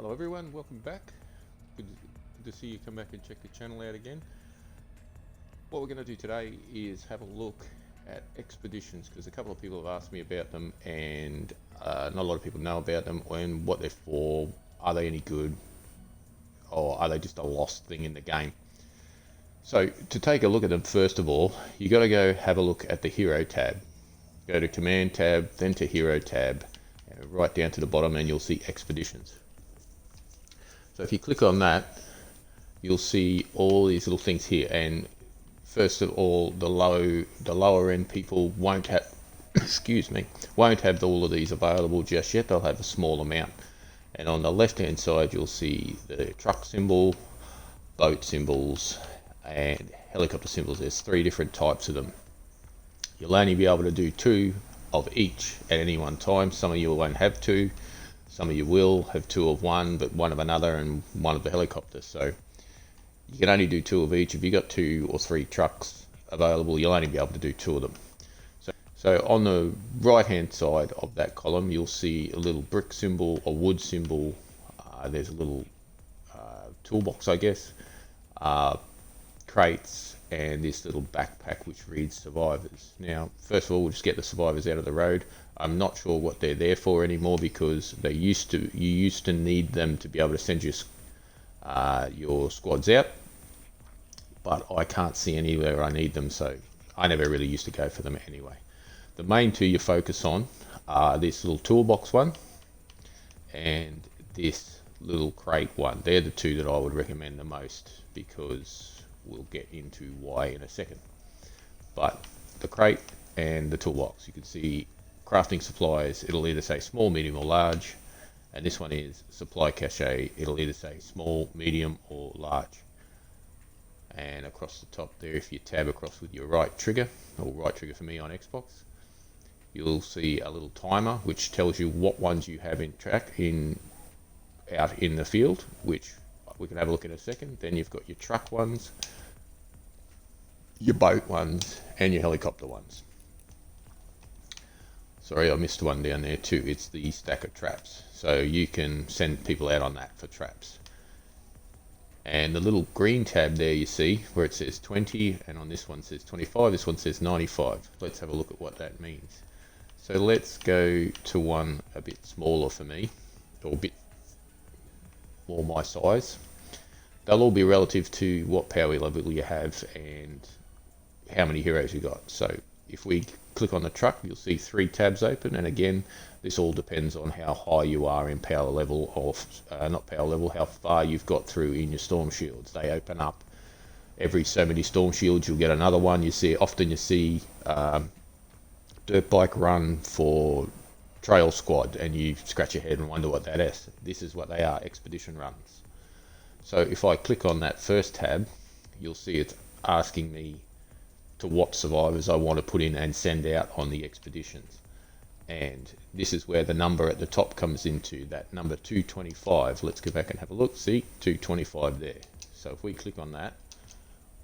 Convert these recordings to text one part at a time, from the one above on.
Hello everyone, welcome back. Good to see you come back and check the channel out again. What we're going to do today is have a look at expeditions, because a couple of people have asked me about them and not a lot of people know about them and what they're for. Are they any good, or are they just a lost thing in the game? So to take a look at them, first of all, you got to go have a look at the hero tab. Go to command tab, then to hero tab, and right down to the bottom and you'll see expeditions. So if you click on that, you'll see all these little things here. And first of all, the lower end people won't have, excuse me, won't have all of these available just yet. They'll have a small amount. And on the left hand side, you'll see the truck symbol, boat symbols, and helicopter symbols. There's 3 different types of them. You'll only be able to do 2 of each at any one time. Some of you won't have 2. Some of you will have 2 of one, but 1 of another and 1 of the helicopter. So you can only do 2 of each. If you've got 2 or 3 trucks available, you'll only be able to do 2 of them. So on the right hand side of that column, you'll see a little brick symbol, a wood symbol. There's a little toolbox, I guess, crates, and this little backpack which reads survivors. Now, first of all, we'll just get the survivors out of the road. I'm not sure what they're there for anymore, because you used to need them to be able to send your squads out, but I can't see anywhere I need them, so I never really used to go for them anyway. The main 2 you focus on are this little toolbox one and this little crate one. They're the 2 that I would recommend the most, because we'll get into why in a second. But the crate and the toolbox, you can see crafting supplies, it'll either say small, medium or large, and this one is supply cache, it'll either say small, medium or large. And across the top there, if you tab across with your right trigger, or right trigger for me on Xbox, you'll see a little timer which tells you what ones you have out in the field, which we can have a look in a second. Then you've got your truck ones, your boat ones, and your helicopter ones. Sorry, I missed one down there too. It's the stack of traps. So you can send people out on that for traps. And the little green tab there, you see where it says 20, and on this one says 25, this one says 95. Let's have a look at what that means. So let's go to one a bit smaller for me, or a bit more my size. They'll all be relative to what power level you have and how many heroes you got. So if we click on the truck, you'll see 3 tabs open, and again, this all depends on how high you are in power level, or not power level, how far you've got through in your storm shields. They open up every so many storm shields, you'll get another one. Often you see dirt bike run for trail squad, and you scratch your head and wonder what that is. This is what they are, expedition runs. So if I click on that first tab, you'll see it's asking me to what survivors I want to put in and send out on the expeditions. And this is where the number at the top comes into, that number 225. Let's go back and have a look. See, 225 there. So if we click on that,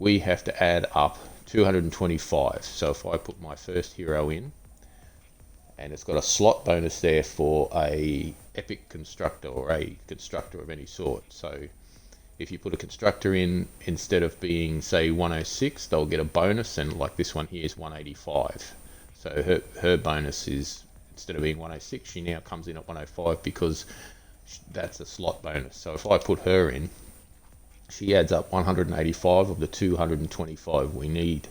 we have to add up 225. So if I put my first hero in, and it's got a slot bonus there for a epic constructor, or a constructor of any sort. So if you put a constructor in, instead of being, say, 106, they'll get a bonus, and like this one here is 185. So her bonus is, instead of being 106, she now comes in at 105, because that's a slot bonus. So if I put her in, she adds up 185 of the 225 we need.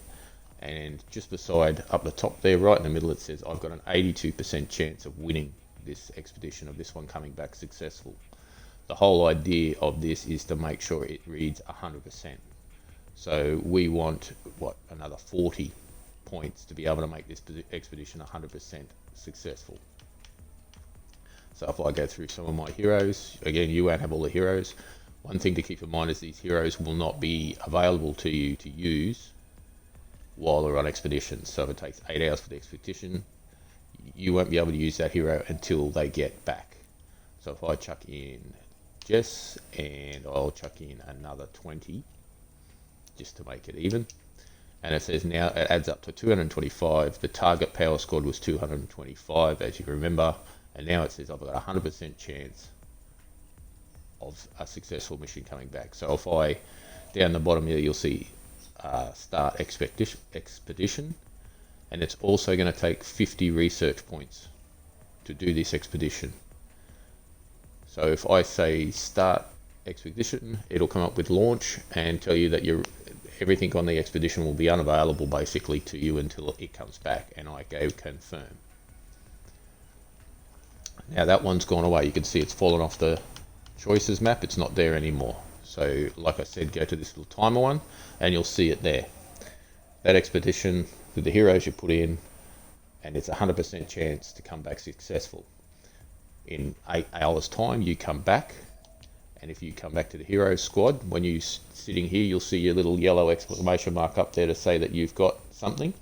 And just beside, up the top there, right in the middle, it says I've got an 82% chance of winning this expedition, of this one coming back successful. The whole idea of this is to make sure it reads 100%. So we want, another 40 points to be able to make this expedition 100% successful. So if I go through some of my heroes, again, you won't have all the heroes. One thing to keep in mind is these heroes will not be available to you to use while they're on expeditions. So if it takes 8 hours for the expedition, you won't be able to use that hero until they get back. So if I chuck in Jess, and I'll chuck in another 20 just to make it even, and it says now it adds up to 225. The target power squad was 225, as you remember, and now it says I've got a 100% chance of a successful mission coming back. So if I, down the bottom here, you'll see start expedition, and it's also going to take 50 research points to do this expedition. So if I say start expedition, it'll come up with launch and tell you that everything on the expedition will be unavailable basically to you until it comes back, and I go confirm. Now that one's gone away. You can see it's fallen off the choices map. It's not there anymore. So like I said, go to this little timer one and you'll see it there. That expedition with the heroes you put in, and it's 100% chance to come back successful. In 8 hours time you come back, and if you come back to the hero squad, when you're sitting here you'll see your little yellow exclamation mark up there to say that you've got something.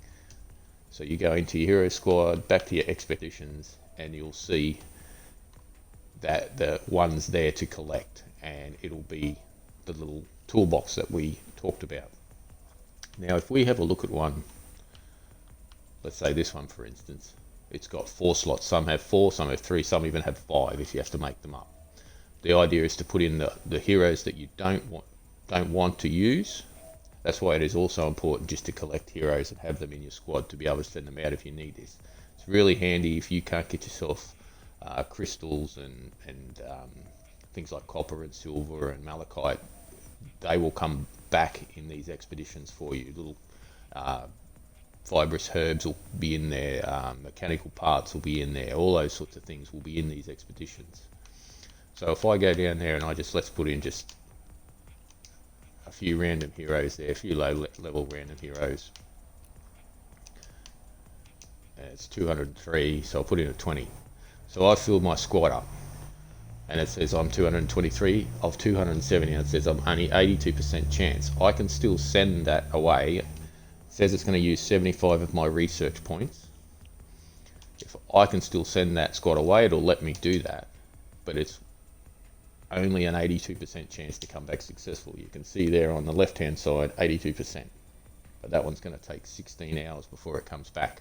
So you go into your hero squad, back to your expeditions, and you'll see that the one's there to collect, and it'll be the little toolbox that we talked about. Now if we have a look at one, let's say this one for instance, it's got 4 slots. Some have 4, some have 3, some even have 5 if you have to make them up. The idea is to put in the heroes that you don't want to use. That's why it is also important just to collect heroes and have them in your squad to be able to send them out if you need this. It's really handy if you can't get yourself crystals and things like copper and silver and malachite. They will come back in these expeditions for you. Little fibrous herbs will be in there, mechanical parts will be in there, all those sorts of things will be in these expeditions. So if I go down there and let's put in just a few random heroes there, a few low level random heroes. And it's 203, so I'll put in a 20. So I filled my squad up, and it says I'm 223 of 270, and it says I'm only 82% chance. I can still send that away. It says it's going to use 75 of my research points. If I can still send that squad away, it'll let me do that, but it's only an 82% chance to come back successful. You can see there on the left hand side 82%, but that one's going to take 16 hours before it comes back.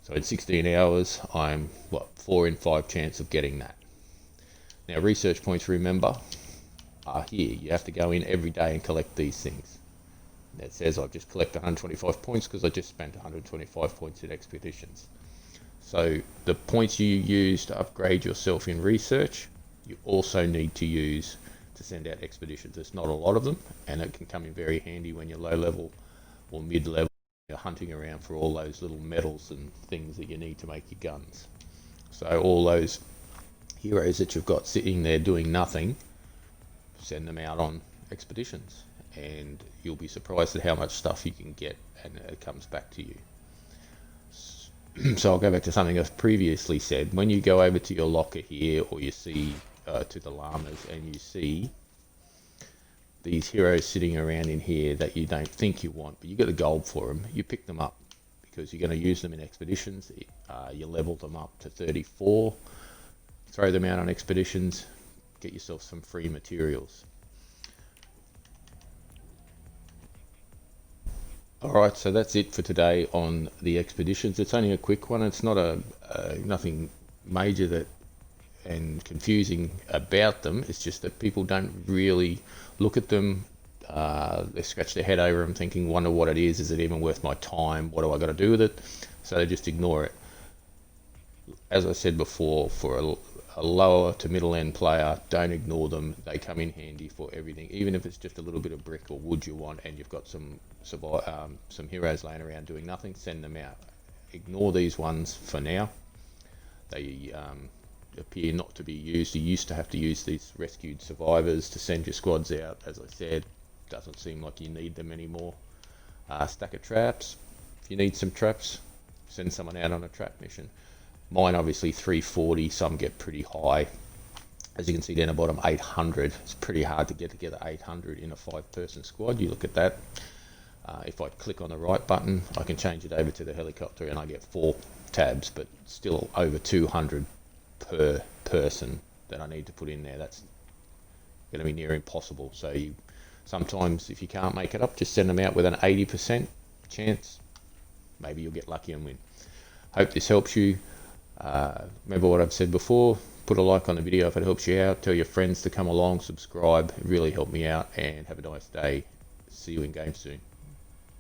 So in 16 hours I'm 4 in 5 chance of getting that. Now research points, remember, are here. You have to go in every day and collect these things. It says I've just collected 125 points because I just spent 125 points in expeditions. So the points you use to upgrade yourself in research, you also need to use to send out expeditions. There's not a lot of them, and it can come in very handy when you're low level or mid level. You're hunting around for all those little metals and things that you need to make your guns. So all those heroes that you've got sitting there doing nothing, send them out on expeditions, and you'll be surprised at how much stuff you can get, and it comes back to you. So I'll go back to something I've previously said. When you go over to your locker here, or you see to the llamas, and you see these heroes sitting around in here that you don't think you want, but you get the gold for them, you pick them up because you're going to use them in expeditions. You level them up to 34, throw them out on expeditions, get yourself some free materials. Alright, so that's it for today on the expeditions. It's only a quick one. It's not nothing major that and confusing about them. It's just that people don't really look at them. They scratch their head over them thinking, wonder what it is it even worth my time, what do I got to do with it? So they just ignore it. As I said before, for a lower to middle end player, don't ignore them. They come in handy for everything, even if it's just a little bit of brick or wood you want and you've got some heroes laying around doing nothing, send them out. Ignore these ones for now. They appear not to be used. You used to have to use these rescued survivors to send your squads out. As I said, doesn't seem like you need them anymore. Stack of traps. If you need some traps, send someone out on a trap mission. Mine obviously 340, some get pretty high. As you can see down the bottom, 800. It's pretty hard to get together 800 in a 5-person squad. You look at that. If I click on the right button, I can change it over to the helicopter and I get 4 tabs, but still over 200 per person that I need to put in there. That's going to be near impossible. So sometimes if you can't make it up, just send them out with an 80% chance. Maybe you'll get lucky and win. Hope this helps you. Remember what I've said before, put a like on the video if it helps you out. Tell your friends to come along, subscribe. It really helped me out, and have a nice day. See you in game soon.